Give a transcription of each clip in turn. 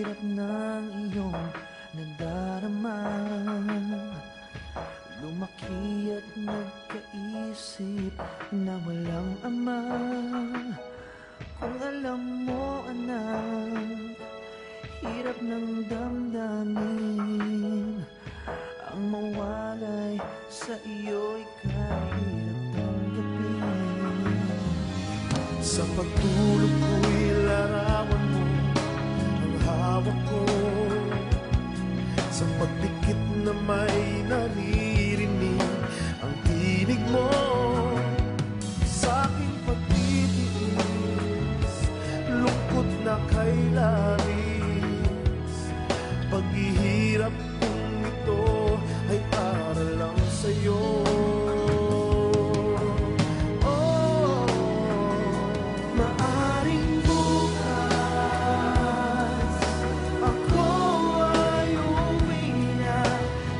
hirap ng iyong nadarama. Lumaki at nagkaisip na walang ama. Kung alam mo, anak, hirap ng damdamin. Ang mawalay sa iyo'y kahirap tanggapin. Sa pagtulog ko'y larawan mo ang hawak ko. Sa pagdikit na may naririnig ang tinig mo. Sa aking pagtitiis, lungkot na kay labis. Paghihirap kong ito ay para lang sa'yo.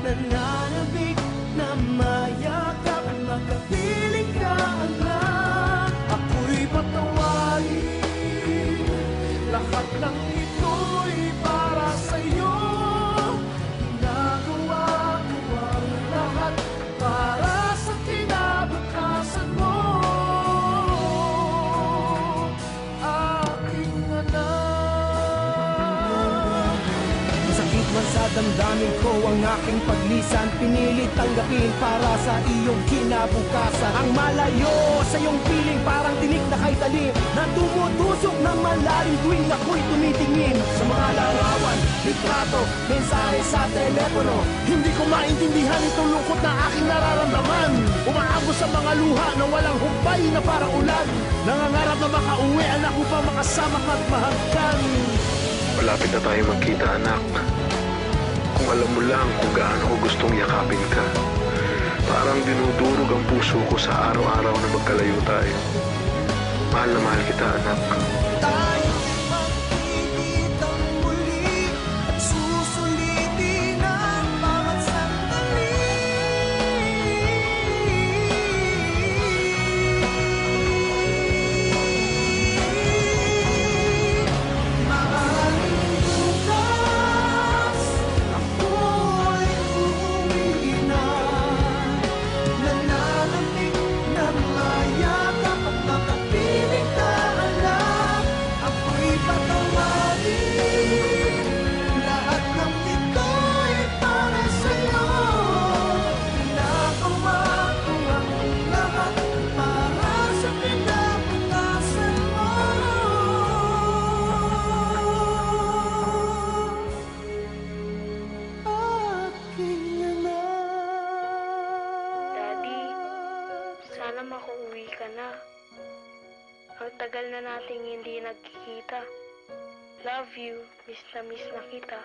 Nananabik na mayakap, makapiling ka, anak. Ako'y patawarin, lahat ng ito'y para sa'yo. Ginagawa ko ang lahat para sa kinabukasan mo, aking anak. Masakit man sa damdamin ko ang aking paglisan, pinilit tanggapin para sa iyong kinabukasan. Ang malayo sa iyong piling parang tinik na kay talim na tumutusok ng malalim tuwing ako'y tumitingin. Sa mga larawan, litrato, mensahe sa telepono, hindi ko maintindihan itong lungkot na aking nararamdaman. Umaagos sa mga luha na walang humpay na parang ulan. Nangangarap na makauwi, anak, upang makasama at mahagkan. Malapit na tayo magkita, anak. Kung alam mo lang kung gaano ko gustong yakapin ka. Parang dinudurog ang puso ko sa araw-araw na magkalayo tayo. Mahal na mahal kita, anak. Tayo magkikitang muli at susulitin ang bawat sandali. Maaaring bukas ako'y uuwi na. Nananabik na mayakap at makapiling ka, anak. Ako'y patawarin, lahat ng ito'y para sa'yo. Ginagawa ko ang lahat para sa kinabukasan mo, aking anak. Daddy, sana makauwi ka na. Ang tagal na nating hindi nagkikita. Love you, miss na kita.